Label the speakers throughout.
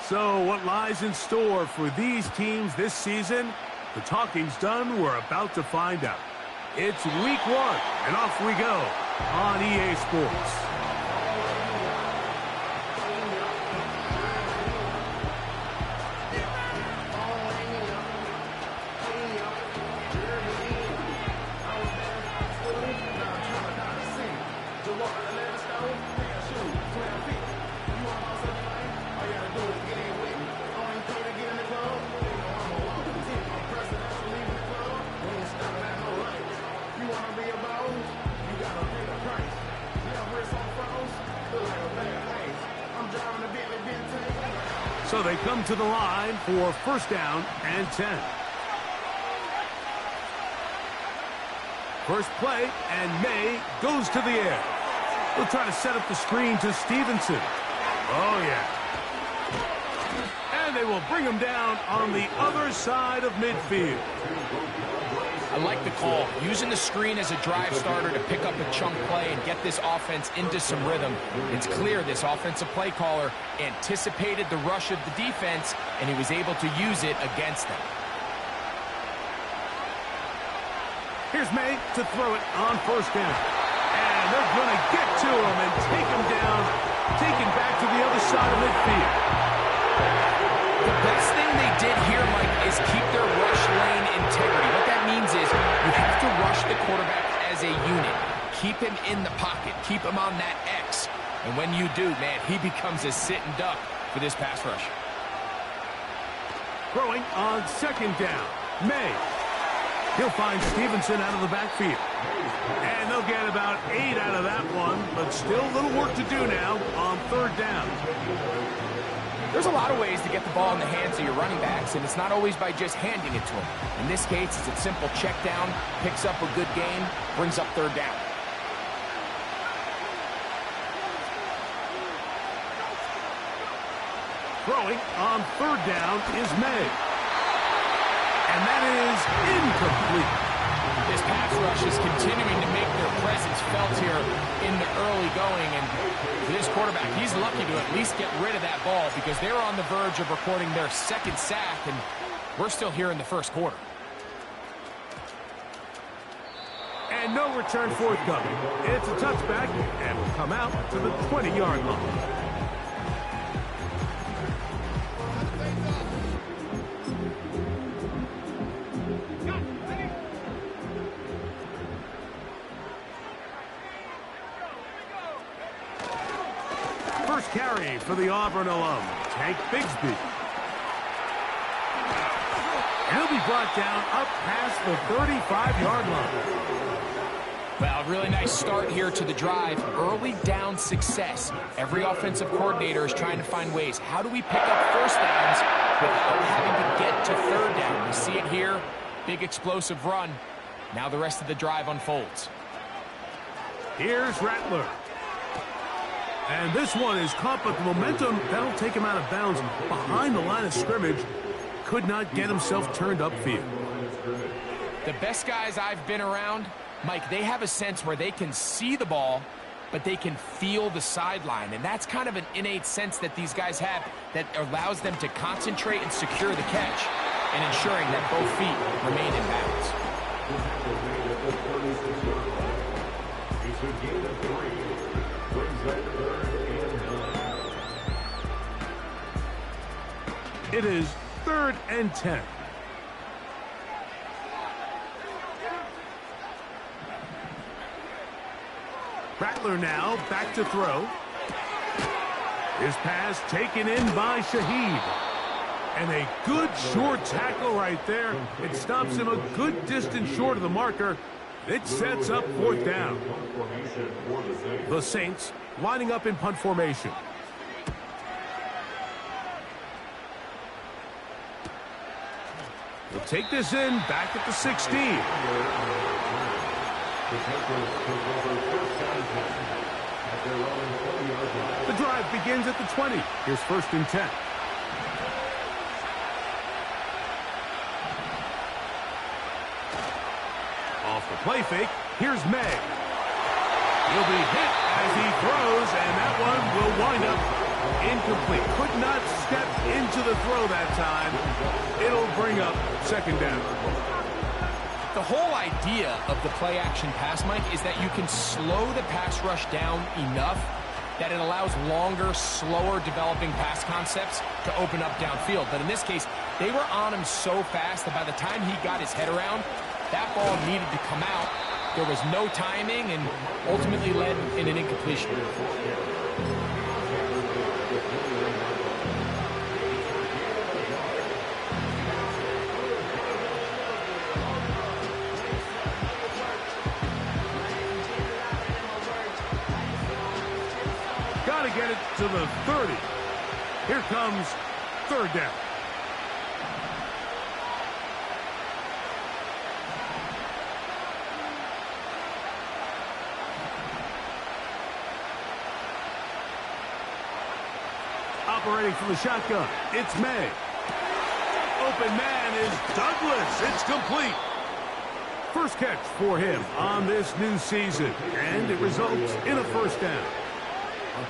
Speaker 1: So what lies in store for these teams this season? The talking's done. We're about to find out. It's week 1, and off we go on EA Sports. So they come to the line for first down and 10. First play, and May goes to the air. He'll try to set up the screen to Stevenson. Oh, yeah. And they will bring him down on the other side of midfield.
Speaker 2: I like the call, using the screen as a drive starter to pick up a chunk play and get this offense into some rhythm. It's clear this offensive play caller anticipated the rush of the defense, and he was able to use it against them.
Speaker 1: Here's May to throw it on first down. And they're going to get to him and take him down, taken back to the other side of midfield.
Speaker 2: The best thing they did here, Mike, is keep their rush lane integrity. What that means is you have to rush the quarterback as a unit. Keep him in the pocket. Keep him on that X. And when you do, man, he becomes a sitting duck for this pass rush.
Speaker 1: Throwing on second down. May. He'll find Stevenson out of the backfield. And they'll get about 8 out of that one, but still a little work to do now on third down.
Speaker 2: There's a lot of ways to get the ball in the hands of your running backs, and it's not always by just handing it to them. In this case, it's a simple check down, picks up a good gain, brings up third down.
Speaker 1: Throwing on third down is May. And that is incomplete.
Speaker 2: This pass rush is continuing to make their presence felt here in the early going. And for this quarterback, he's lucky to at least get rid of that ball because they're on the verge of recording their second sack, and we're still here in the first quarter.
Speaker 1: And no return forthcoming. It's a touchback and will come out to the 20-yard line. First carry for the Auburn alum, Tank Bigsby. And he'll be brought down up past the 35-yard line.
Speaker 2: Well, really nice start here to the drive. Early down success. Every offensive coordinator is trying to find ways. How do we pick up first downs without having to get to third down? We see it here. Big explosive run. Now the rest of the drive unfolds.
Speaker 1: Here's Rattler. And this one is caught, but the momentum, that'll take him out of bounds behind the line of scrimmage. Could not get himself turned upfield.
Speaker 2: The best guys I've been around, Mike, they have a sense where they can see the ball, but they can feel the sideline. And that's kind of an innate sense that these guys have that allows them to concentrate and secure the catch and ensuring that both feet remain in bounds.
Speaker 1: It is 3rd and 10. Rattler now back to throw. His pass taken in by Shaheed. And a good short tackle right there. It stops him a good distance short of the marker. It sets up 4th down. The Saints lining up in punt formation. We'll take this in back at the 16. The drive begins at the 20. Here's 1st and 10. Off the play fake, here's May. He'll be hit as he throws incomplete. Could not step into the throw that time. It'll bring up second down.
Speaker 2: The whole idea of the play-action pass, Mike, is that you can slow the pass rush down enough that it allows longer, slower developing pass concepts to open up downfield. But in this case, they were on him so fast that by the time he got his head around, that ball needed to come out. There was no timing and ultimately led in an incompletion.
Speaker 1: Got to get it to the 30. Here comes third down. Operating from the shotgun, it's May. Open man is Douglas. It's complete. First catch for him on this new season, and it results in a first down.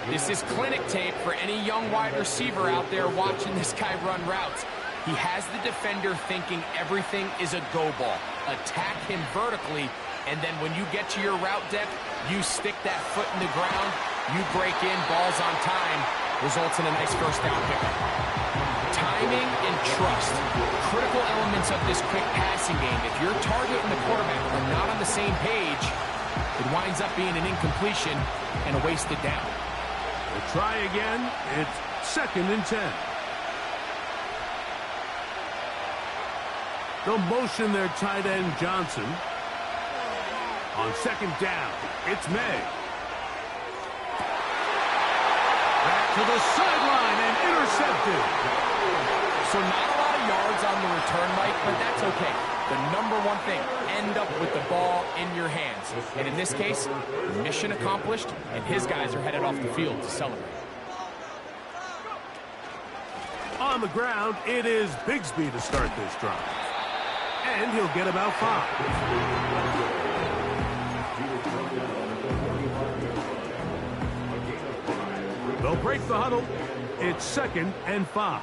Speaker 2: This is clinic tape for any young wide receiver out there watching this guy run routes. He has the defender thinking everything is a go ball. Attack him vertically, and then when you get to your route depth, you stick that foot in the ground, you break in, balls on time, results in a nice first down pickup. Timing and trust, critical elements of this quick passing game. If your target and the quarterback are not on the same page, it winds up being an incompletion and a wasted down.
Speaker 1: We'll try again. It's second and 10. They'll motion their tight end Johnson. On second down, it's May. Back to the sideline and intercepted.
Speaker 2: So not a lot of yards on the return, Mike, but that's okay. The number one thing, end up with the ball in your hands. And in this case, mission accomplished, and his guys are headed off the field to celebrate.
Speaker 1: On the ground, it is Bigsby to start this drive. And he'll get about 5. They'll break the huddle. It's second and 5.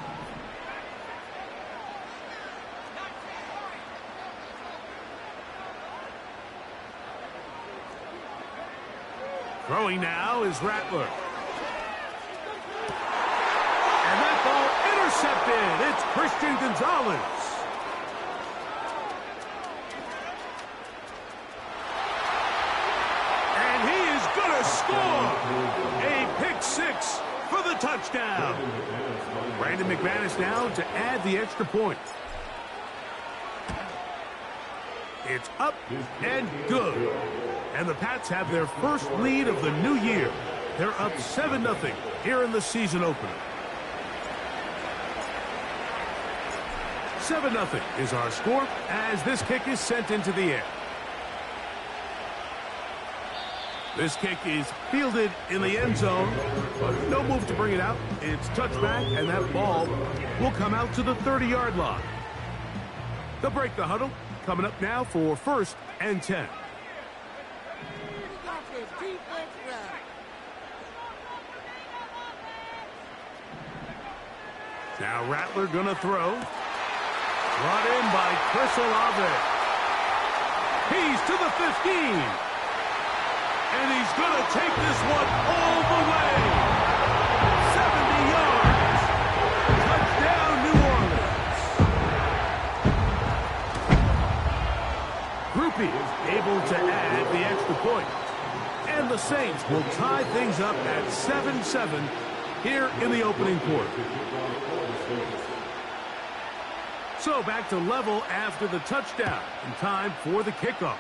Speaker 1: Throwing now is Rattler. And that ball intercepted. It's Christian Gonzalez. And he is going to score. A pick 6 for the touchdown. Brandon McManus now to add the extra point. It's up and good. And the Pats have their first lead of the new year. They're up 7-0 here in the season opener. 7-0 is our score as this kick is sent into the air. This kick is fielded in the end zone, but no move to bring it out. It's touchback, and that ball will come out to the 30-yard line. They'll break the huddle. Coming up now for first and 10. Now Rattler gonna throw. Brought in by Chris Olave. He's to the 15. And he's gonna take this one all the way. 70 yards. Touchdown, New Orleans. Groupie is able to add the extra point. And the Saints will tie things up at 7-7 here in the opening quarter. So back to level after the touchdown in time for the kickoff.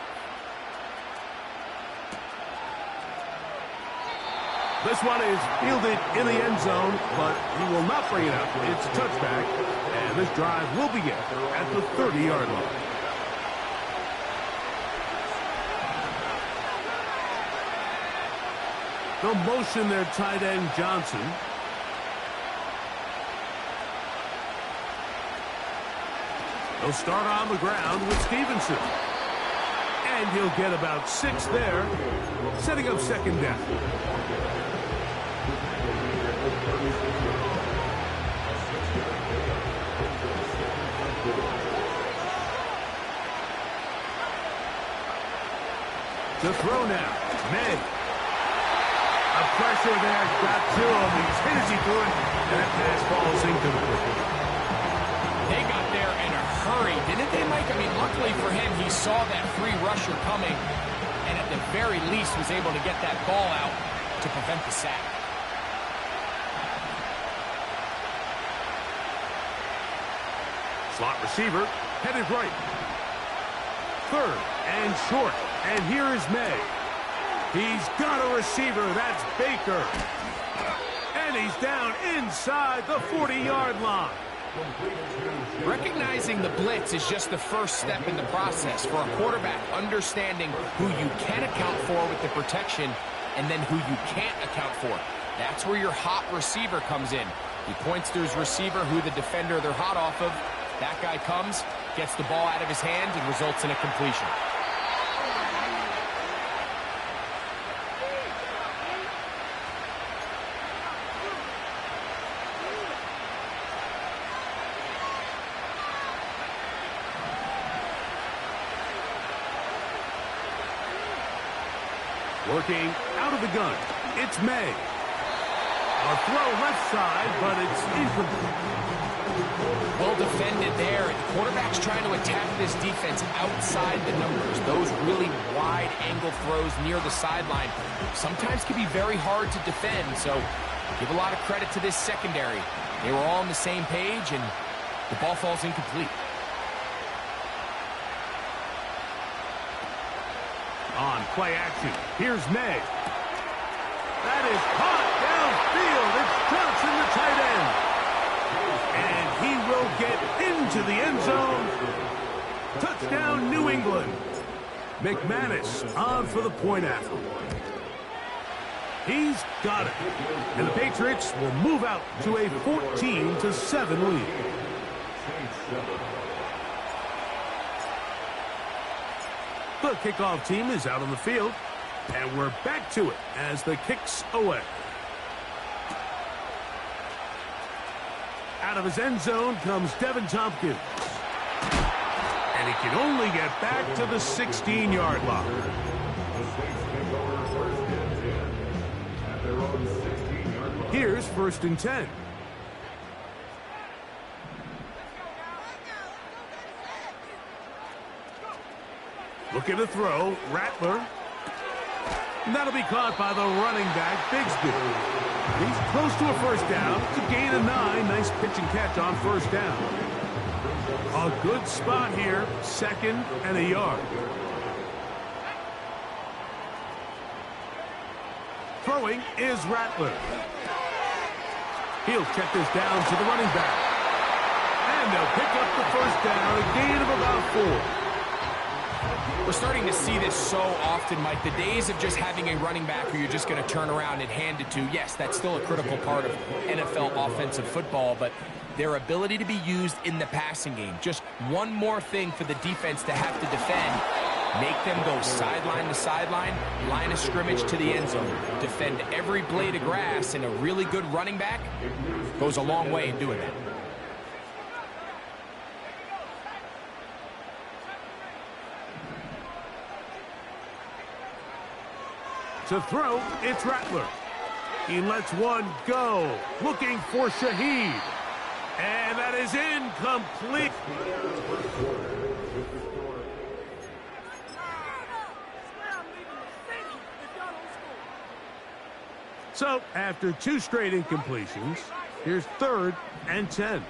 Speaker 1: This one is fielded in the end zone, but he will not bring it out. It's a touchback, and this drive will begin at the 30-yard line. They'll motion their tight end Johnson. They'll start on the ground with Stevenson. And he'll get about 6 there, setting up second down. To throw now. May. A pressure there got to him. He's hit as he threw it. And that pass falls incomplete.
Speaker 2: They got there in a hurry, didn't they, Mike? I mean, luckily for him, he saw that free rusher coming, and at the very least was able to get that ball out to prevent the sack.
Speaker 1: Slot receiver, headed right. Third and short. And here is May. He's got a receiver. That's Baker. And he's down inside the 40-yard line.
Speaker 2: Recognizing the blitz is just the first step in the process for a quarterback, understanding who you can account for with the protection and then who you can't account for. That's where your hot receiver comes in. He points to his receiver, who the defender they're hot off of. That guy comes, gets the ball out of his hand, and results in a completion.
Speaker 1: Working out of the gun, it's May. A throw left side, but it's incomplete.
Speaker 2: Well defended there. The quarterback's trying to attack this defense outside the numbers. Those really wide angle throws near the sideline sometimes can be very hard to defend, so give a lot of credit to this secondary. They were all on the same page, and the ball falls incomplete.
Speaker 1: On play action, here's May. That is caught downfield. It's Johnson, the tight end. And he will get into the end zone. Touchdown, New England. McManus on for the point after. He's got it. And the Patriots will move out to a 14-7 lead. The kickoff team is out on the field, and we're back to it as the kick's away. Out of his end zone comes Devin Tompkins. And he can only get back to the 16-yard line. Here's 1st and 10. Looking to throw, Rattler. And that'll be caught by the running back, Bigsby. He's close to a first down. It's a gain of 9. Nice pitch and catch on first down. A good spot here, 2nd and a yard. Throwing is Rattler. He'll check this down to the running back. And they'll pick up the first down, a gain of about 4.
Speaker 2: We're starting to see this so often, Mike. The days of just having a running back who you're just going to turn around and hand it to, yes, that's still a critical part of NFL offensive football, but their ability to be used in the passing game, just one more thing for the defense to have to defend, make them go sideline to sideline, line of scrimmage to the end zone, defend every blade of grass, and a really good running back goes a long way in doing that.
Speaker 1: To throw, it's Rattler. He lets one go. Looking for Shaheed. And that is incomplete. So, after 2 straight incompletions, here's 3rd and 10.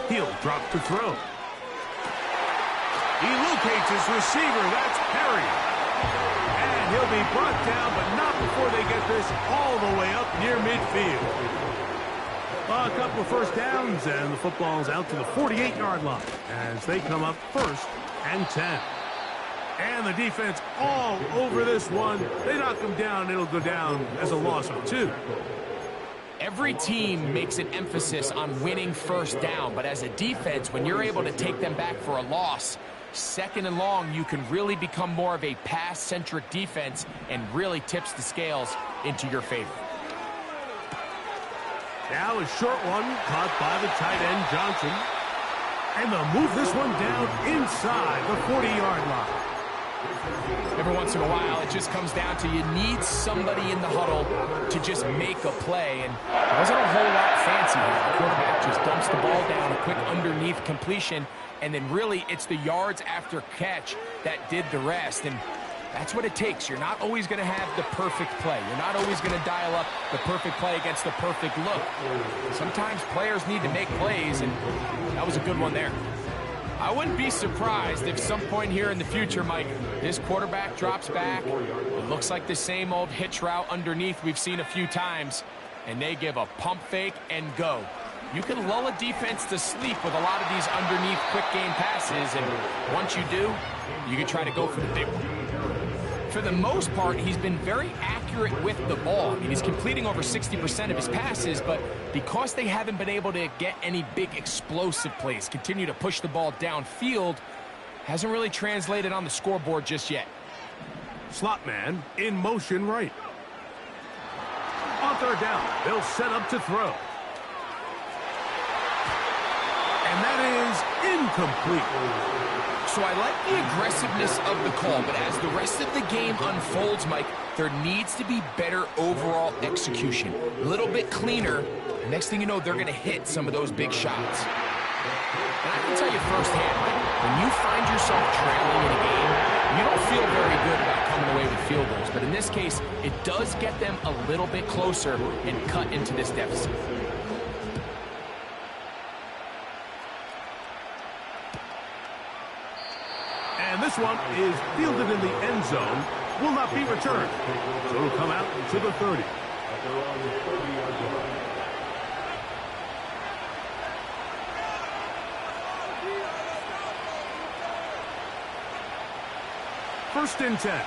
Speaker 1: He'll drop to throw. He locates his receiver. That's Perry. And he'll be brought down, but not before they get this all the way up near midfield. A couple of first downs, and the football's out to the 48-yard line as they come up 1st and 10. And the defense all over this one. They knock him down. It'll go down as a loss of 2.
Speaker 2: Every team makes an emphasis on winning first down, but as a defense, when you're able to take them back for a loss, 2nd and long, you can really become more of a pass-centric defense and really tips the scales into your favor.
Speaker 1: Now a short one caught by the tight end Johnson. And they'll move this one down inside the 40-yard line.
Speaker 2: Every once in a while, it just comes down to you need somebody in the huddle to just make a play. And it wasn't a whole lot fancy here. The quarterback just dumps the ball down, a quick underneath completion, and then really it's the yards after catch that did the rest. And that's what it takes. You're not always going to have the perfect play. You're not always going to dial up the perfect play against the perfect look. Sometimes players need to make plays, and that was a good one there. I wouldn't be surprised if some point here in the future, Mike, this quarterback drops back. It looks like the same old hitch route underneath we've seen a few times, and they give a pump fake and go. You can lull a defense to sleep with a lot of these underneath quick game passes, and once you do, you can try to go for the big one. For the most part, he's been very accurate with the ball. I mean, he's completing over 60% of his passes, but because they haven't been able to get any big explosive plays, continue to push the ball downfield, hasn't really translated on the scoreboard just yet.
Speaker 1: Slot man in motion right. On third down, they'll set up to throw. And that is incomplete.
Speaker 2: So I like the aggressiveness of the call, but as the rest of the game unfolds, Mike, there needs to be better overall execution. A little bit cleaner. Next thing you know, they're going to hit some of those big shots. And I can tell you firsthand, Mike, when you find yourself trailing in a game, you don't feel very good about coming away with field goals. But in this case, it does get them a little bit closer and cut into this deficit.
Speaker 1: And this one is fielded in the end zone, will not be returned. So it'll come out to the 30. First and 10.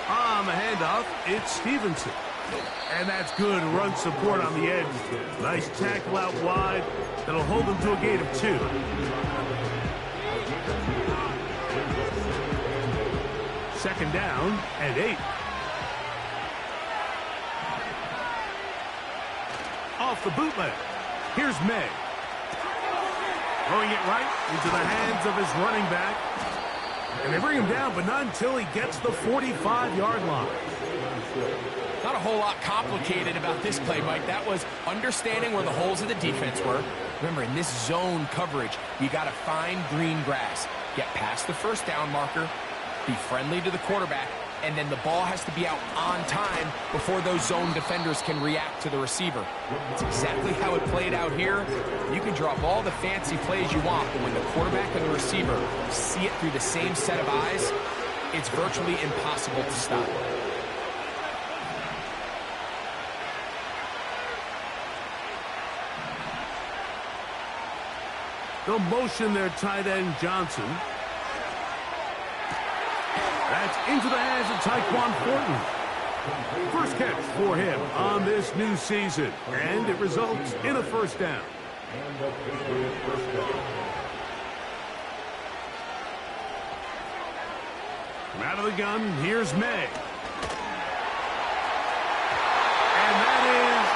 Speaker 1: On the handoff, it's Stevenson. And that's good run support on the edge. Nice tackle out wide. That'll hold them to a gain of 2. Second down and 8. Off the bootleg. Here's May. Throwing it right into the hands of his running back. And they bring him down, but not until he gets the 45-yard line.
Speaker 2: Not a whole lot complicated about this play, Mike. That was understanding where the holes of the defense were. Remember, in this zone coverage, you got to find green grass. Get past the first down marker, be friendly to the quarterback, and then the ball has to be out on time before those zone defenders can react to the receiver. That's exactly how it played out here. You can drop all the fancy plays you want, but when the quarterback and the receiver see it through the same set of eyes, it's virtually impossible to stop.
Speaker 1: They'll motion their tight end Johnson. That's into the hands of Tyquan Thornton. First catch for him on this new season, and it results in a first down. From out of the gun, here's May. And that is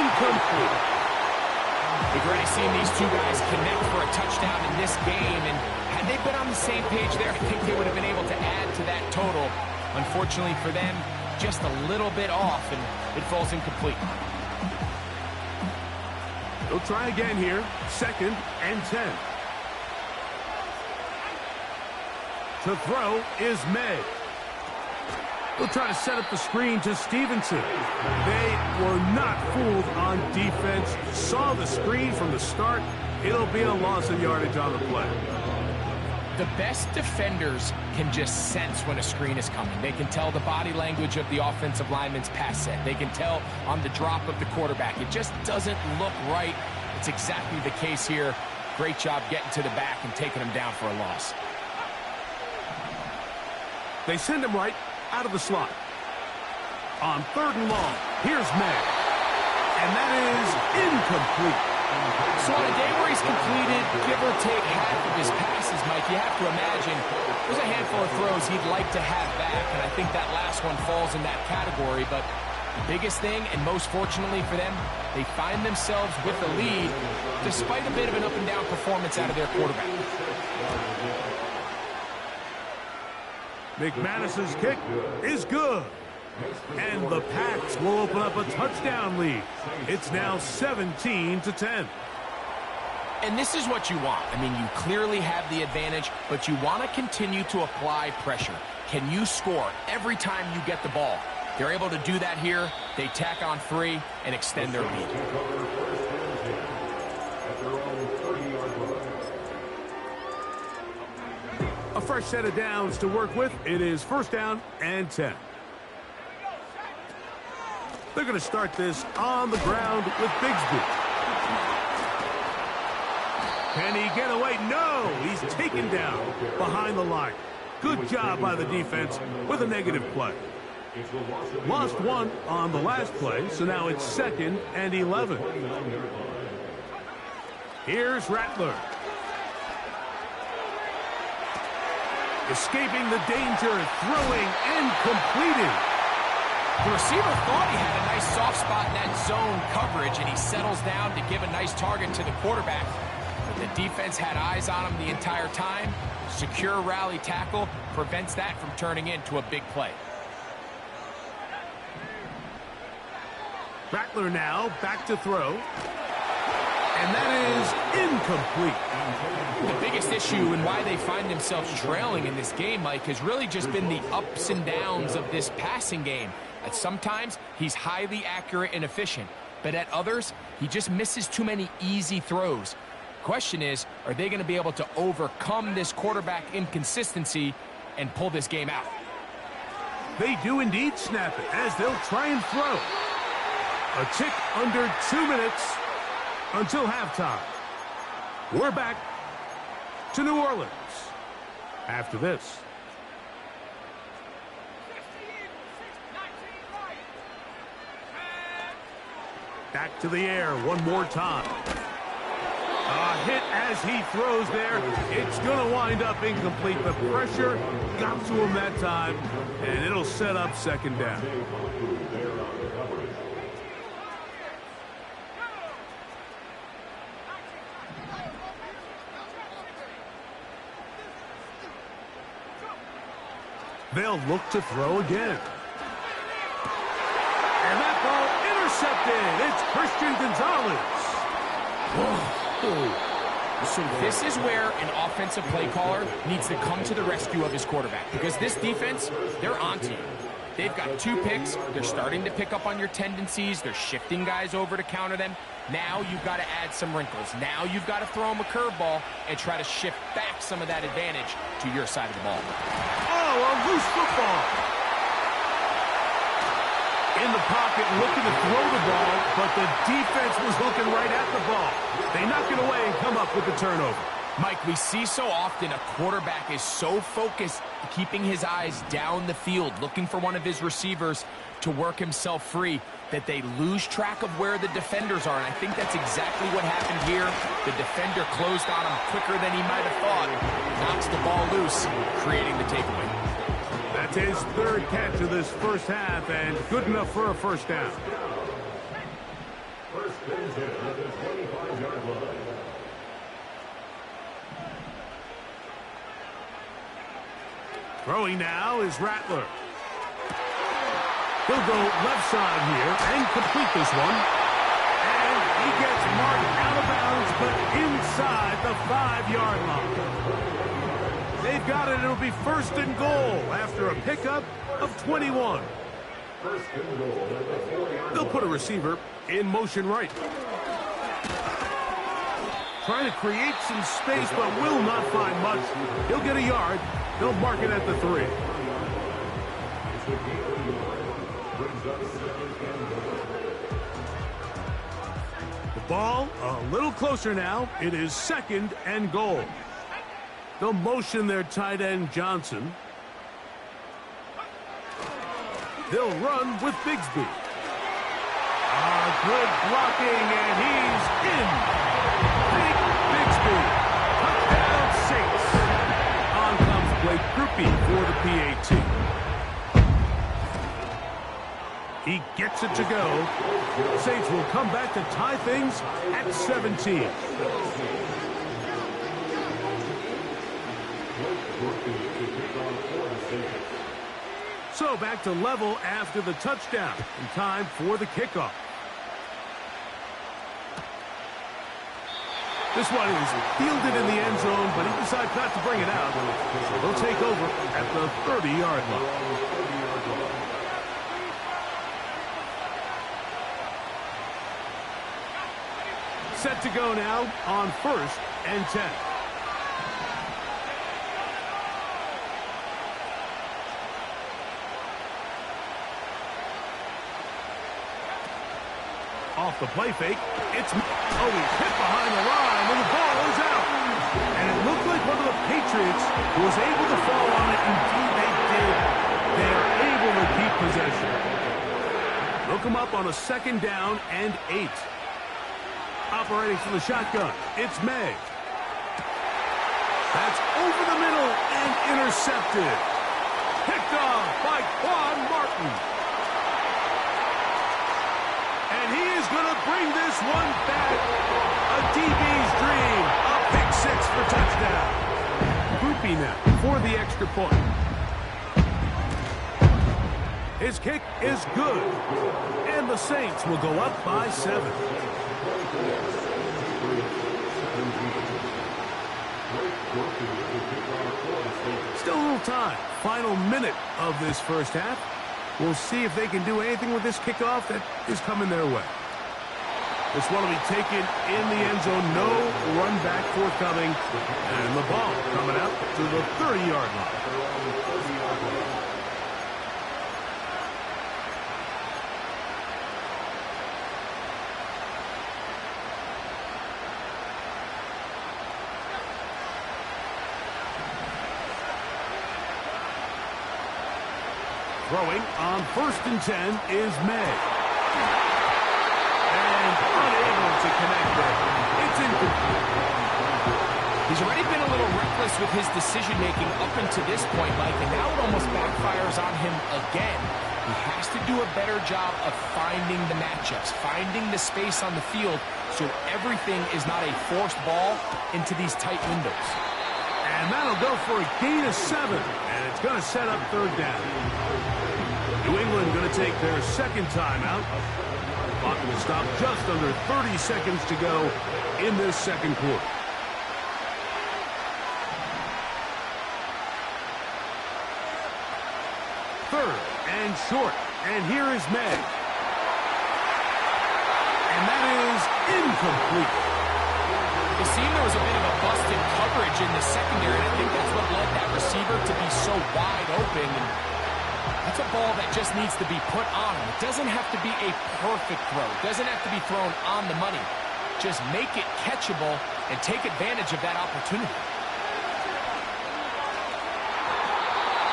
Speaker 1: incomplete.
Speaker 2: We've already seen these two guys connect for a touchdown in this game, and had they been on the same page there, I think they would have been able to add to that total. Unfortunately for them, just a little bit off, and it falls incomplete.
Speaker 1: They'll try again here. Second and 10. To throw is May. They'll try to set up the screen to Stevenson. They were not fooled on defense. Saw the screen from the start. It'll be a loss of yardage on the play.
Speaker 2: The best defenders can just sense when a screen is coming. They can tell the body language of the offensive lineman's pass set. They can tell on the drop of the quarterback. It just doesn't look right. It's exactly the case here. Great job getting to the back and taking him down for a loss.
Speaker 1: They send him right out of the slot. On third and long, here's May. And that is incomplete.
Speaker 2: So on a day where he's completed, give or take half of his passes, Mike, you have to imagine there's a handful of throws he'd like to have back, and I think that last one falls in that category. But the biggest thing, and most fortunately for them, they find themselves with the lead despite a bit of an up-and-down performance out of their quarterback.
Speaker 1: McManus's kick is good. And the Pats will open up a touchdown lead. It's now 17-10.
Speaker 2: And this is what you want. I mean, you clearly have the advantage, but you want to continue to apply pressure. Can you score every time you get the ball? They're able to do that here. They tack on 3 and extend their lead.
Speaker 1: A fresh set of downs to work with. It is 1st down and 10. They're going to start this on the ground with Bigsby. Can he get away? No! He's taken down behind the line. Good job by the defense with a negative play. Lost 1 on the last play, so now it's 2nd and 11. Here's Rattler. Escaping the danger, throwing and completing.
Speaker 2: The receiver thought he had a nice soft spot in that zone coverage, and he settles down to give a nice target to the quarterback. But the defense had eyes on him the entire time. Secure rally tackle prevents that from turning into a big play.
Speaker 1: Rattler now back to throw. And that is incomplete.
Speaker 2: The biggest issue and why they find themselves trailing in this game, Mike, has really just been the ups and downs of this passing game. At sometimes, he's highly accurate and efficient, but at others, he just misses too many easy throws. Question is, are they going to be able to overcome this quarterback inconsistency and pull this game out?
Speaker 1: They do indeed snap it as they'll try and throw. A tick under 2 minutes until halftime. We're back to New Orleans after this. Back to the air one more time. A hit as he throws there. It's going to wind up incomplete. The pressure got to him that time, and it'll set up 2nd down. They'll look to throw again. And that ball intercepted. It's Christian Gonzalez.
Speaker 2: Whoa. So this is where an offensive play caller needs to come to the rescue of his quarterback, because this defense, they're onto you. They've got 2 picks. They're starting to pick up on your tendencies. They're shifting guys over to counter them. Now you've got to add some wrinkles. Now you've got to throw them a curveball and try to shift back some of that advantage to your side of the ball.
Speaker 1: Oh, a loose football. In the pocket, looking to throw the ball, but the defense was looking right at the ball. They knock it away and come up with the turnover.
Speaker 2: Mike, we see so often a quarterback is so focused, keeping his eyes down the field, looking for one of his receivers to work himself free, that they lose track of where the defenders are. And I think that's exactly what happened here. The defender closed on him quicker than he might have thought. Knocks the ball loose, creating the takeaway.
Speaker 1: That's his 3rd catch of this first half, and good enough for a 1st down. Throwing now is Rattler. He'll go left side here and complete this one. And he gets marked out of bounds, but inside the 5-yard line. They've got it. It'll be 1st and goal after a pickup of 21. They'll put a receiver in motion right. Trying to create some space, but will not find much. He'll get a yard. They'll mark it at the 3. The ball a little closer now. It is 2nd and goal. They'll motion their tight end Johnson. They'll run with Bigsby. Good blocking, and he's in. Big Bixby. Touchdown, Saints. On comes Blake Groupie for the PAT. He gets it to go. Saints will come back to tie things at 17. So back to level after the touchdown. And time for the kickoff. This one is fielded in the end zone, but he decides not to bring it out. So they'll take over at the 30-yard line. Set to go now on 1st and 10. Off the play fake, it's... Oh, he's hit behind the line, and the ball is out. And it looked like one of the Patriots was able to fall on it. Indeed, they did. They are able to keep possession. Look him up on a 2nd down and 8. Operating from the shotgun, it's May. That's over the middle and intercepted. Picked off by Quan Martin. And he is going to bring this one back. A DB's dream. A pick 6 for touchdown. Groupie now for the extra point. His kick is good. And the Saints will go up by 7. Still a little time. Final minute of this first half. We'll see if they can do anything with this kickoff that is coming their way. This one will be taken in the end zone. No run back forthcoming. And the ball coming out to the 30-yard line. Throwing on 1st and 10 is May. And unable to connect there. It's incomplete.
Speaker 2: He's already been a little reckless with his decision-making up until this point, Mike, and now it almost backfires on him again. He has to do a better job of finding the matchups, finding the space on the field so everything is not a forced ball into these tight windows.
Speaker 1: And that'll go for a gain of 7. And it's going to set up 3rd down. New England going to take their 2nd timeout. Clock will stop just under 30 seconds to go in this 2nd quarter. Third and short. And here is May. And that is incomplete.
Speaker 2: It seemed there was a bit of a busted coverage in the secondary, and I think that's what led that receiver to be so wide open. And that's a ball that just needs to be put on him. It doesn't have to be a perfect throw. It doesn't have to be thrown on the money. Just make it catchable and take advantage of that opportunity.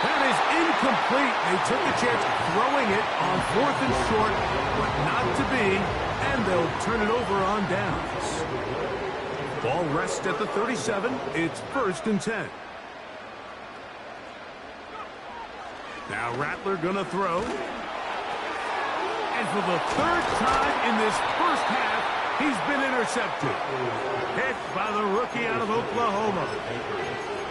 Speaker 1: That is incomplete. They took a chance throwing it on 4th and short, but not to be, and they'll turn it over on downs. Ball rests at the 37. It's 1st and 10. Now Rattler gonna throw. And for the 3rd time in this first half, he's been intercepted. Hit by the rookie out of Oklahoma.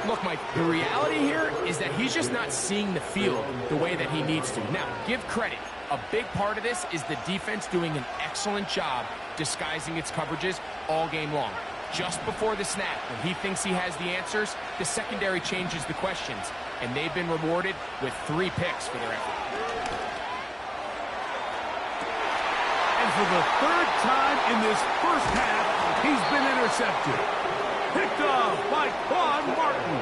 Speaker 2: Look, Mike, the reality here is that he's just not seeing the field the way that he needs to. Now, give credit. A big part of this is the defense doing an excellent job disguising its coverages all game long. Just before the snap, when he thinks he has the answers, the secondary changes the questions, and they've been rewarded with 3 picks for their effort.
Speaker 1: And for the 3rd time in this first half, he's been intercepted. Picked off by Quan Martin.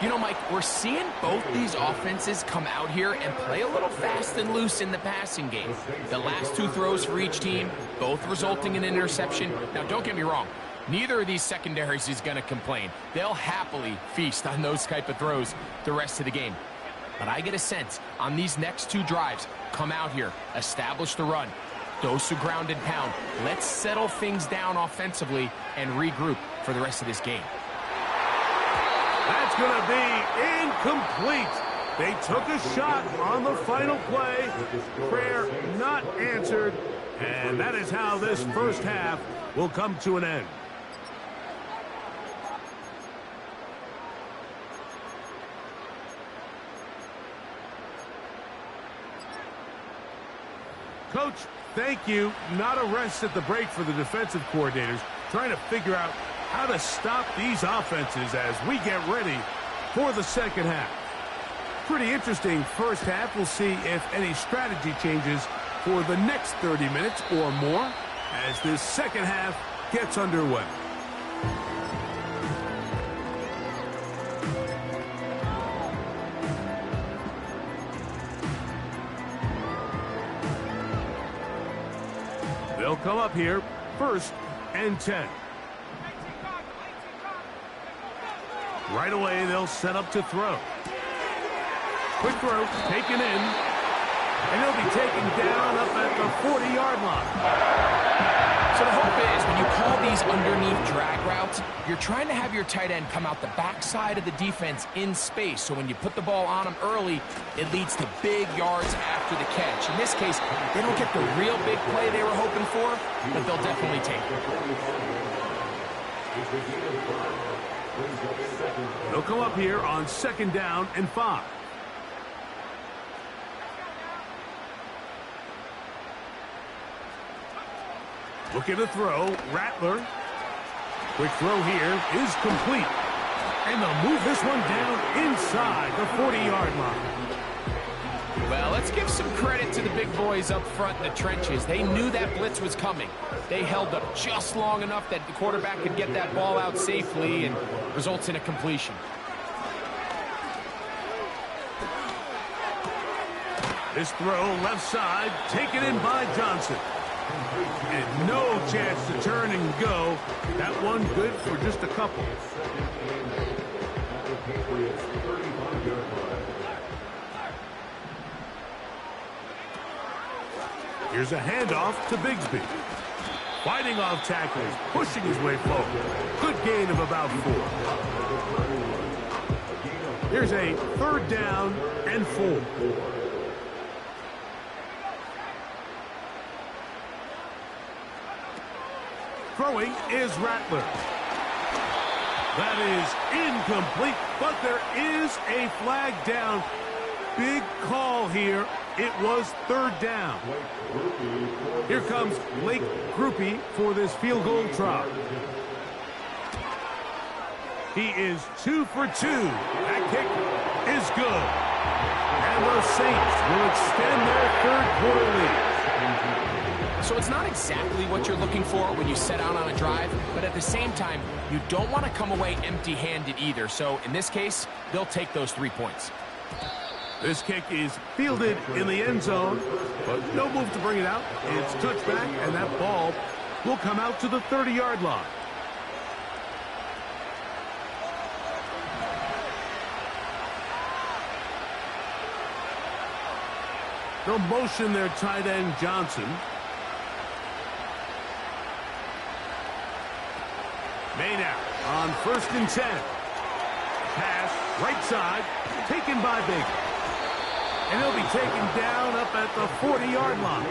Speaker 2: You know, Mike, we're seeing both these offenses come out here and play a little fast and loose in the passing game. The last 2 throws for each team, both resulting in an interception. Now, don't get me wrong. Neither of these secondaries is going to complain. They'll happily feast on those type of throws the rest of the game. But I get a sense on these next 2 drives, come out here, establish the run, dose of ground and pound. Let's settle things down offensively and regroup for the rest of this game.
Speaker 1: That's going to be incomplete. They took a shot on the final play. Prayer not answered. And that is how this first half will come to an end. Coach, thank you. Not a rest at the break for the defensive coordinators, trying to figure out how to stop these offenses as we get ready for the second half. Pretty interesting first half. We'll see if any strategy changes for the next 30 minutes or more as this second half gets underway. They'll come up here, 1st and 10. Right away, they'll set up to throw. Quick throw, taken in, and he'll be taken down up at the 40-yard line.
Speaker 2: So the hope is when you call these underneath drag routes, you're trying to have your tight end come out the backside of the defense in space. So when you put the ball on him early, it leads to big yards after the catch. In this case, they don't get the real big play they were hoping for, but they'll definitely take it.
Speaker 1: They'll come up here on 2nd down and 5. Looking to throw, Rattler. Quick throw here is complete. And they'll move this one down inside the 40-yard line.
Speaker 2: Well, let's give some credit to the big boys up front in the trenches. They knew that blitz was coming. They held up just long enough that the quarterback could get that ball out safely and results in a completion.
Speaker 1: This throw left side, taken in by Johnson. And no chance to turn and go. That one good for just a couple. Here's a handoff to Bigsby. Fighting off tackles, pushing his way forward. Good gain of about 4. Here's a 3rd down and 4. Throwing is Rattler. That is incomplete, but there is a flag down. Big call here. It was 3rd down. Here comes Blake Groupie for this field goal try. He is 2 for 2. That kick is good. And the Saints will extend their 3rd quarter lead.
Speaker 2: So it's not exactly what you're looking for when you set out on a drive, but at the same time, you don't want to come away empty-handed either. So in this case, they'll take those 3 points.
Speaker 1: This kick is fielded in the end zone, but no move to bring it out. It's touchback, and that ball will come out to the 30-yard line. They'll motion their tight end, Johnson. Maynard on 1st and 10. Pass, right side, taken by Baker. And he'll be taken down up at the 40-yard line.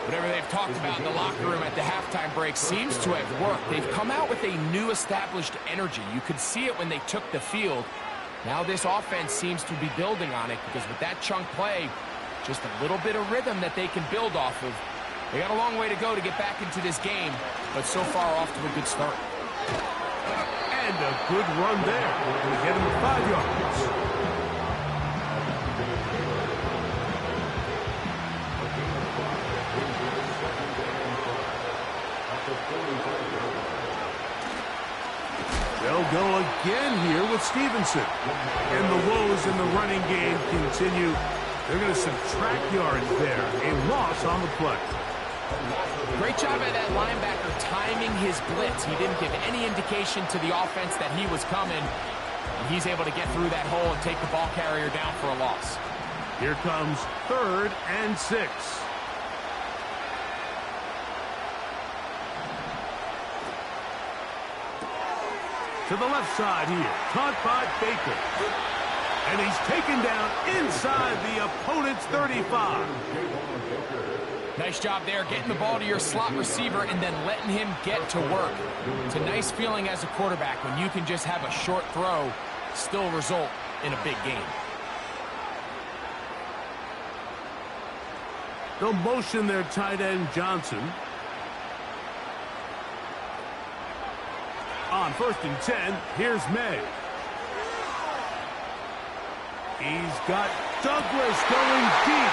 Speaker 2: Whatever they've talked about in the locker room at the halftime break seems to have worked. They've come out with a new established energy. You could see it when they took the field. Now this offense seems to be building on it because with that chunk play, just a little bit of rhythm that they can build off of. They got a long way to go to get back into this game, but so far off to a good start.
Speaker 1: And a good run there to get him 5 yards. They'll go again here with Stevenson. And the woes in the running game continue. They're going to subtract yards there. A loss on the play.
Speaker 2: Great job by that linebacker timing his blitz. He didn't give any indication to the offense that he was coming. And he's able to get through that hole and take the ball carrier down for a loss.
Speaker 1: Here comes 3rd and 6. To the left side here. Caught by Baker. And he's taken down inside the opponent's 35.
Speaker 2: Nice job there, getting the ball to your slot receiver and then letting him get to work. It's a nice feeling as a quarterback when you can just have a short throw still result in a big game.
Speaker 1: They'll motion their tight end, Johnson. On 1st and 10, here's May. He's got Douglas going deep.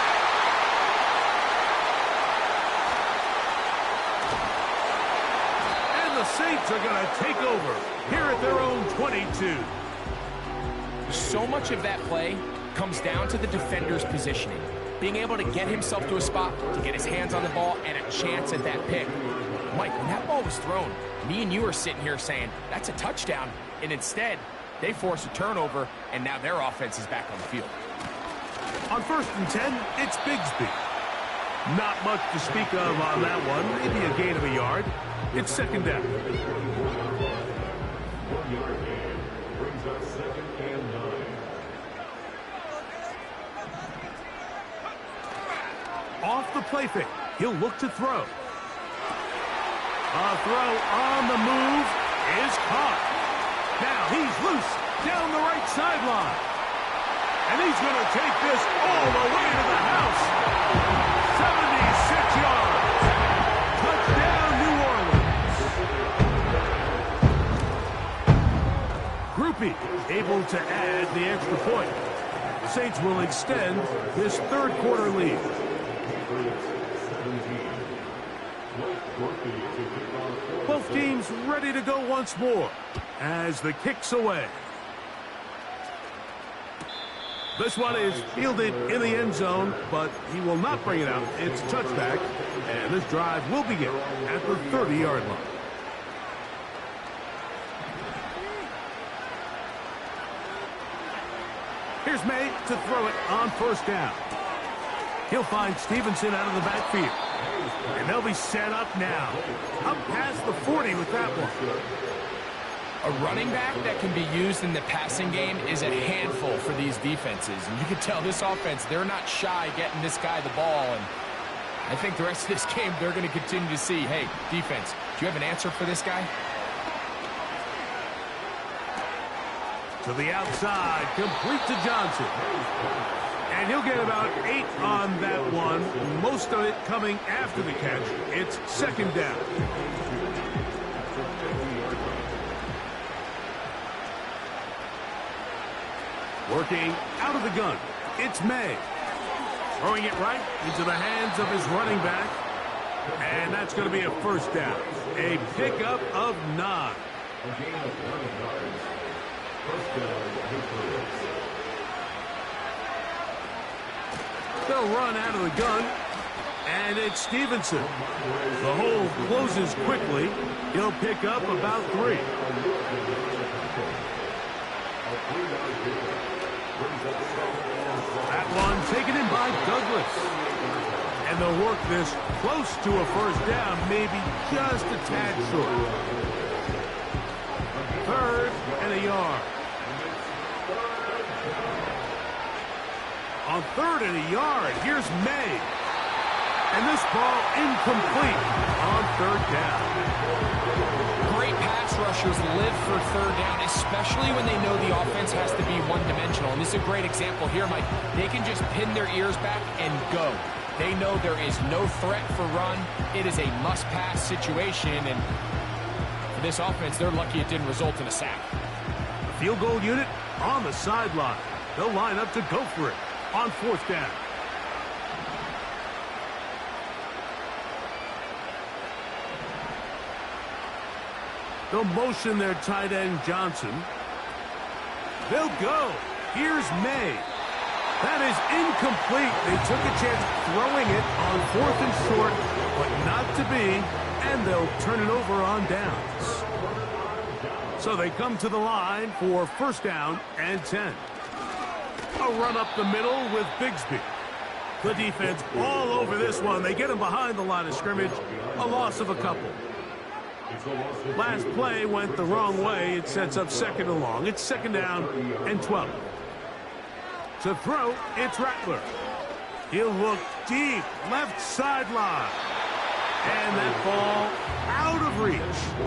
Speaker 1: And the Saints are going to take over here at their own 22.
Speaker 2: So much of that play comes down to the defender's positioning. Being able to get himself to a spot, to get his hands on the ball, and a chance at that pick. Mike, when that ball was thrown, me and you are sitting here saying, that's a touchdown. And instead, they force a turnover, and now their offense is back on the field.
Speaker 1: On 1st and 10, it's Bigsby. Not much to speak of on that one. Maybe a gain of a yard. It's 2nd down.
Speaker 3: 1 yard gain brings us 2nd and 9.
Speaker 1: Off the play fake. He'll look to throw. A throw on the move is caught. Now he's loose down the right sideline. And he's going to take this all the way to the house. 76 yards. Touchdown, New Orleans. Groupie able to add the extra point. The Saints will extend this 3rd quarter lead. Both teams ready to go once more as the kick's away. This one is fielded in the end zone, but he will not bring it out. It's a touchback, and this drive will begin at the 30-yard line. Here's May to throw it on 1st down. He'll find Stevenson out of the backfield. And they'll be set up now. Up past the 40 with that one.
Speaker 2: A running back that can be used in the passing game is a handful for these defenses. And you can tell this offense, they're not shy getting this guy the ball. And I think the rest of this game, they're going to continue to see, hey, defense, do you have an answer for this guy?
Speaker 1: To the outside, complete to Johnson. And he'll get about 8 on that one. Most of it coming after the catch. It's 2nd down. Working out of the gun. It's May. Throwing it right into the hands of his running back. And that's going to be a 1st down. A pickup of 9. They'll run out of the gun, and it's Stevenson. The hole closes quickly. He'll pick up about 3. That one taken in by Douglas. And they'll work this close to a 1st down, maybe just a tad short. 3rd and a yard. On 3rd and a yard, here's May. And this ball incomplete on 3rd down.
Speaker 2: Great pass rushers live for 3rd down, especially when they know the offense has to be one-dimensional. And this is a great example here, Mike. They can just pin their ears back and go. They know there is no threat for run. It is a must-pass situation. And for this offense, they're lucky it didn't result in a sack.
Speaker 1: Field goal unit on the sideline. They'll line up to go for it on 4th down. They'll motion their tight end, Johnson. They'll go. Here's May. That is incomplete. They took a chance throwing it on 4th and short, but not to be, and they'll turn it over on downs. So they come to the line for 1st down and 10. A run up the middle with Bigsby. The defense all over this one. They get him behind the line of scrimmage. A loss of a couple. Last play went the wrong way. It sets up second and long. It's second down and 12. To throw, it's Rattler. He'll look deep, left sideline. And that ball out of reach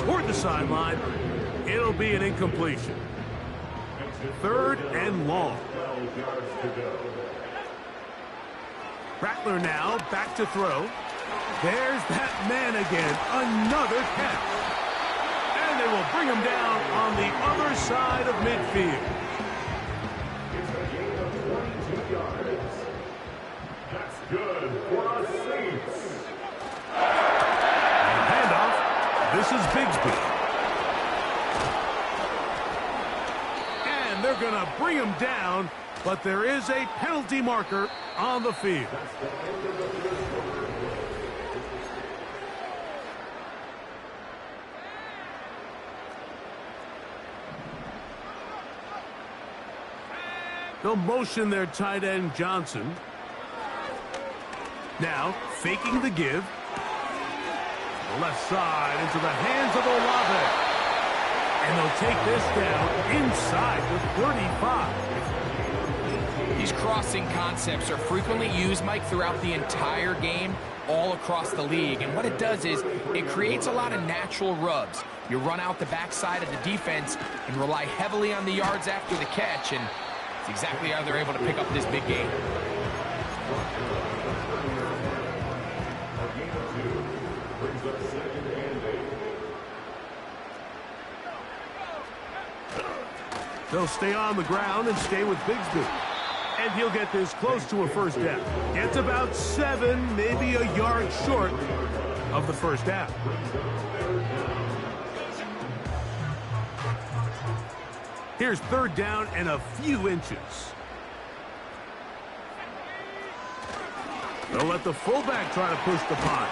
Speaker 1: toward the sideline. It'll be an incompletion. Third and long. Rattler now back to throw. There's that man again. Another catch. And they will bring him down on the other side of midfield.
Speaker 3: It's a gain of 22 yards. That's good for our Saints.
Speaker 1: Handoff. This is Bigsby. And they're going to bring him down, but there is a penalty marker on the field. They'll motion their tight end Johnson. Now faking the give. The left side into the hands of Olave. And they'll take this down inside the 35.
Speaker 2: These crossing concepts are frequently used, Mike, throughout the entire game, all across the league. And what it does is it creates a lot of natural rubs. You run out the backside of the defense and rely heavily on the yards after the catch, and it's exactly how they're able to pick up this big game.
Speaker 1: They'll stay on the ground and stay with Bigsby. And he'll get this close to a first down. Gets about 7, maybe a yard short of the first down. Here's third down and a few inches. They'll let the fullback try to push the punt.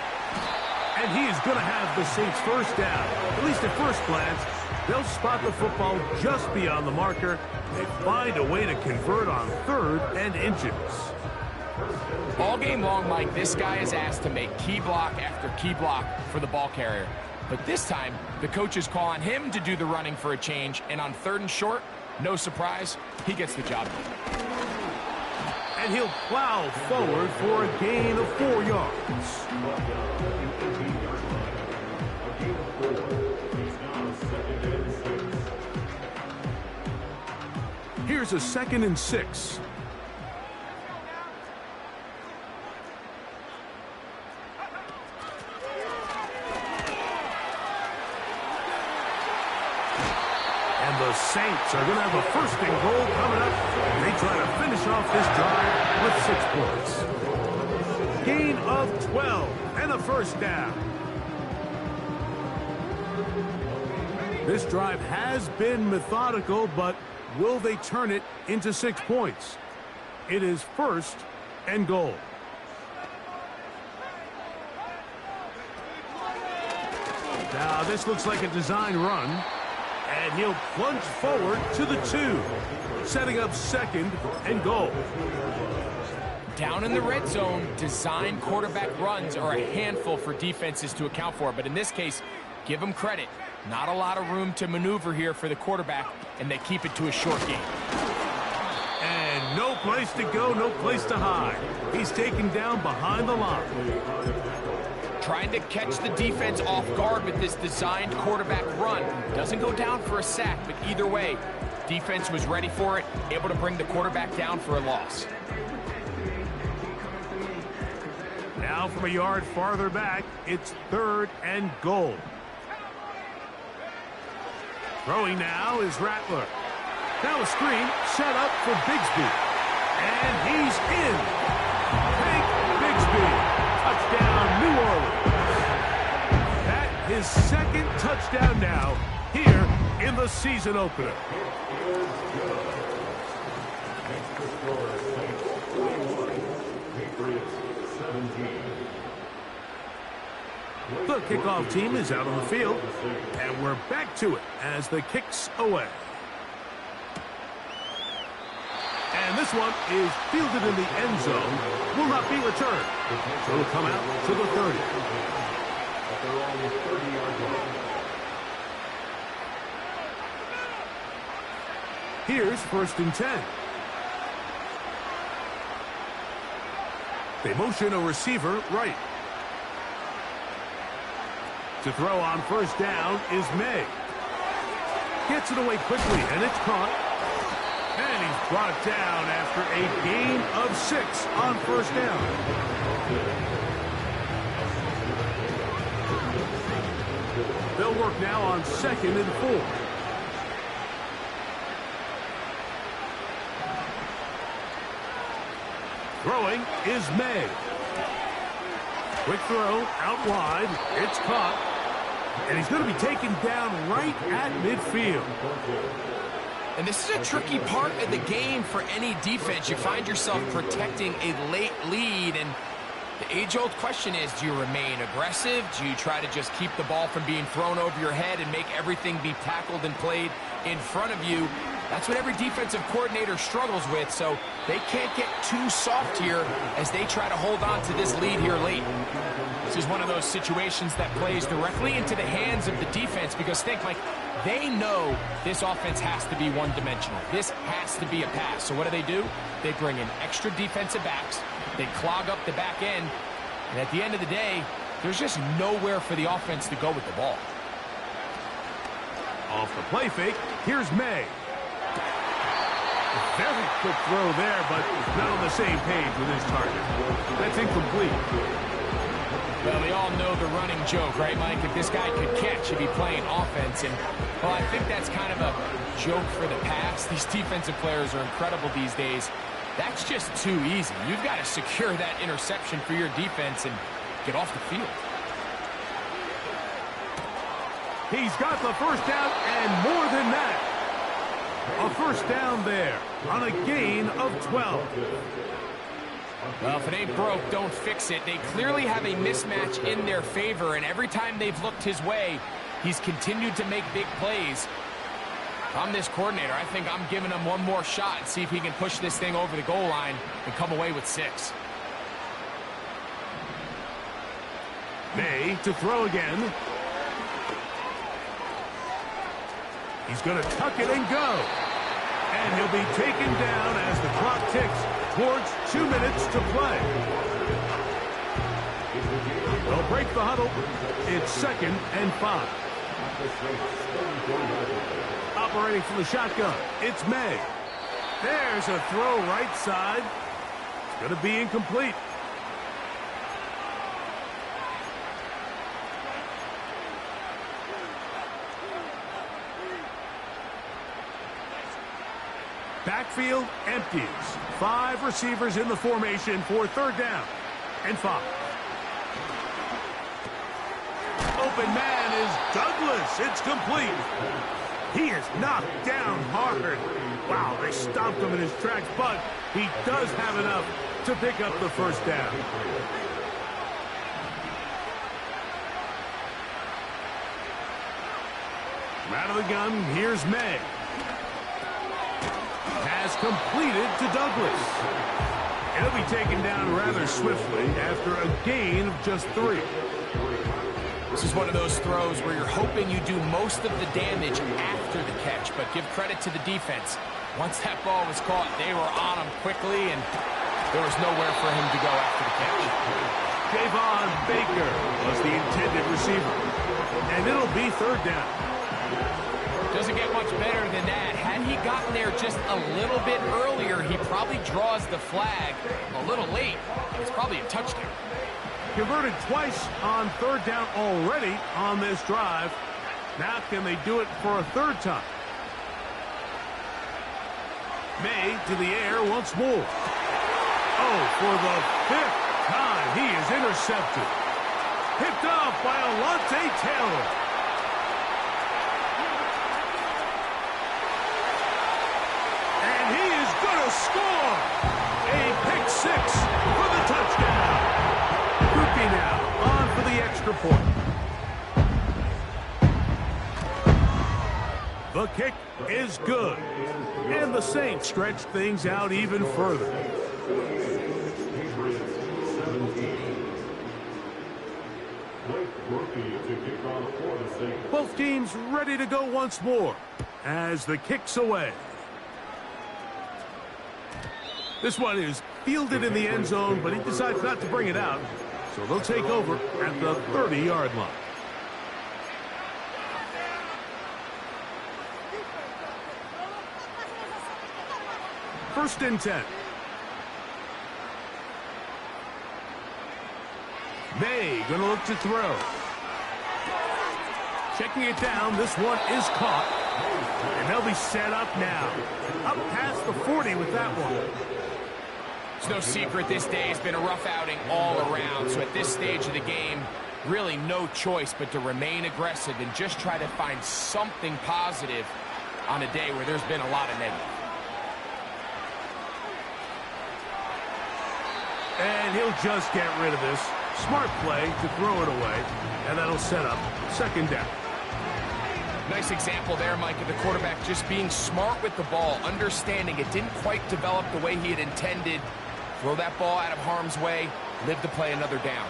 Speaker 1: And he is going to have the Saints first down. At least at first glance, they'll spot the football just beyond the marker. They find a way to convert on third and inches.
Speaker 2: All game long, Mike, this guy is asked to make key block after key block for the ball carrier. But this time, the coaches call on him to do the running for a change, and on third and short, no surprise, he gets the job done.
Speaker 1: And he'll plow forward for a gain of 4 yards. Here's a 2nd and 6. And the Saints are going to have a first and goal coming up. They try to finish off this drive with 6 points. Gain of 12 and a first down. This drive has been methodical, but will they turn it into 6 points? It is first and goal. Now this looks like a design run. And he'll plunge forward to the 2, setting up 2nd and goal.
Speaker 2: Down in the red zone, design quarterback runs are a handful for defenses to account for. But in this case, give them credit. Not a lot of room to maneuver here for the quarterback, and they keep it to a short game.
Speaker 1: And no place to go, no place to hide. He's taken down behind the line.
Speaker 2: Trying to catch the defense off guard with this designed quarterback run. Doesn't go down for a sack, but either way, defense was ready for it, able to bring the quarterback down for a loss.
Speaker 1: Now from a yard farther back, it's 3rd and goal. Throwing now is Rattler. Now a screen set up for Bigsby. And he's in. Hank Bigsby. Touchdown, New Orleans. That his 2nd touchdown now here in the season opener. The kickoff team is out on the field, and we're back to it as the kick's away. And this one is fielded in the end zone, will not be returned. So it'll come out to the 30. Here's 1st and 10. They motion a receiver right. To throw on 1st down is May. Gets it away quickly, and it's caught. And he's brought down after a gain of 6 on 1st down. They'll work now on 2nd and 4. Throwing is May. Quick throw out wide. It's caught. And he's going to be taken down right at midfield.
Speaker 2: And this is a tricky part of the game for any defense. You find yourself protecting a late lead, and the age-old question is, do you remain aggressive? Do you try to just keep the ball from being thrown over your head and make everything be tackled and played in front of you? That's what every defensive coordinator struggles with, so they can't get too soft here as they try to hold on to this lead here late. This is one of those situations that plays directly into the hands of the defense, because think, like, they know this offense has to be one-dimensional. This has to be a pass. So what do? They bring in extra defensive backs. They clog up the back end. And at the end of the day, there's just nowhere for the offense to go with the ball.
Speaker 1: Off the play fake, here's May. Very quick throw there, but not on the same page with his target. That's incomplete.
Speaker 2: Well, we all know the running joke, right, Mike? If this guy could catch, he'd be playing offense. And, well, I think that's kind of a joke for the past. These defensive players are incredible these days. That's just too easy. You've got to secure that interception for your defense and get off the field.
Speaker 1: He's got the 1st down and more than that. A 1st down there on a gain of 12.
Speaker 2: Well, if it ain't broke, don't fix it. They clearly have a mismatch in their favor, and every time they've looked his way, he's continued to make big plays. If I'm this coordinator, I think I'm giving him one more shot and see if he can push this thing over the goal line and come away with 6.
Speaker 1: May to throw again. He's going to tuck it and go. And he'll be taken down as the clock ticks towards 2 minutes to play. They'll break the huddle. It's 2nd and 5. Operating from the shotgun, it's May. There's a throw right side. It's going to be incomplete. Backfield empties. 5 receivers in the formation for 3rd down and 5. Open man is Douglas. It's complete. He is knocked down hard. Wow, they stomped him in his tracks, but he does have enough to pick up the 1st down. From out of the gun, here's May. Pass completed to Douglas. He'll be taken down rather swiftly after a gain of just 3.
Speaker 2: This is one of those throws where you're hoping you do most of the damage after the catch, but give credit to the defense. Once that ball was caught, they were on him quickly, and there was nowhere for him to go after the catch.
Speaker 1: Javon Baker was the intended receiver, and it'll be 3rd down.
Speaker 2: Doesn't get much better than that. Had he gotten there just a little bit earlier, he probably draws the flag a little late. It's probably a touchdown.
Speaker 1: Converted twice on 3rd down already on this drive. Now can they do it for a 3rd time? May to the air once more. Oh, for the 5th time, he is intercepted. Picked off by Alontae Taylor. And he is going to score. A pick 6 for the touchdown. Rookie now on for the extra point. The kick is good. And the Saints stretch things out even further. Both teams ready to go once more as the kick's away. This one is fielded in the end zone, but he decides not to bring it out. So they'll take over at the 30-yard line. First and 10. May going to look to throw. Checking it down. This one is caught. And they'll be set up now. Up past the 40 with that one.
Speaker 2: It's no secret this day has been a rough outing all around. So at this stage of the game, really no choice but to remain aggressive and just try to find something positive on a day where there's been a lot of negative.
Speaker 1: And he'll just get rid of this. Smart play to throw it away. And that'll set up second down.
Speaker 2: Nice example there, Mike, of the quarterback just being smart with the ball, understanding it didn't quite develop the way he had intended. Throw that ball out of harm's way, live to play another down.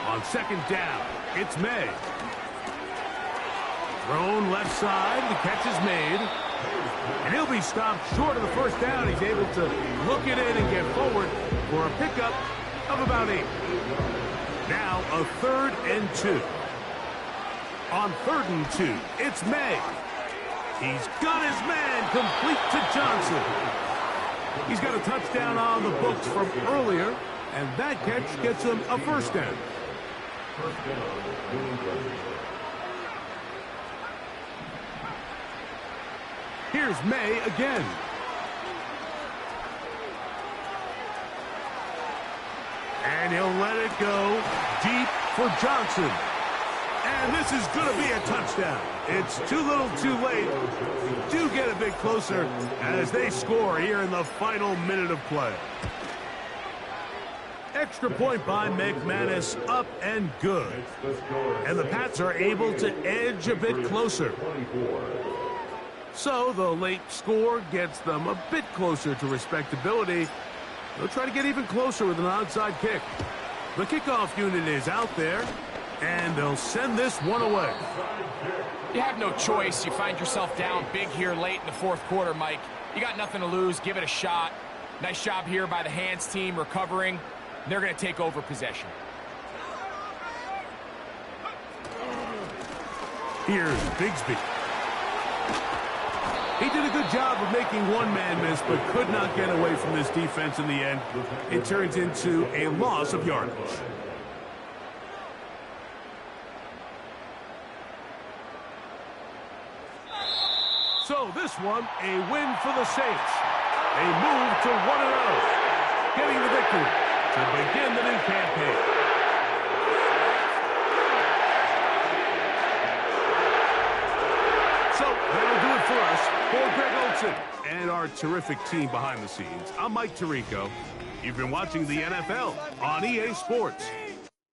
Speaker 1: On second down, it's May. Thrown left side, the catch is made. And he'll be stopped short of the first down. He's able to look it in and get forward for a pickup of about 8. Now a 3rd and 2. On 3rd and 2, it's May. He's got his man complete to Johnson. He's got a touchdown on the books from earlier, and that catch gets him a first down. Here's May again. And he'll let it go deep for Johnson. And this is going to be a touchdown. It's too little too late. Do get a bit closer as they score here in the final minute of play. Extra point by McManus, up and good. And the Pats are able to edge a bit closer. So the late score gets them a bit closer to respectability. They'll try to get even closer with an onside kick. The kickoff unit is out there, and they'll send this one away.
Speaker 2: You have no choice. You find yourself down big here late in the 4th quarter, Mike. You got nothing to lose. Give it a shot. Nice job here by the hands team recovering. They're going to take over possession.
Speaker 1: Here's Bigsby. He did a good job of making one man miss, but could not get away from this defense in the end. It turns into a loss of yardage. So this one, a win for the Saints. They move to 1-0, getting the victory to begin the new campaign. So that'll do it for us. For Greg Olson and our terrific team behind the scenes, I'm Mike Tirico. You've been watching the NFL on EA Sports.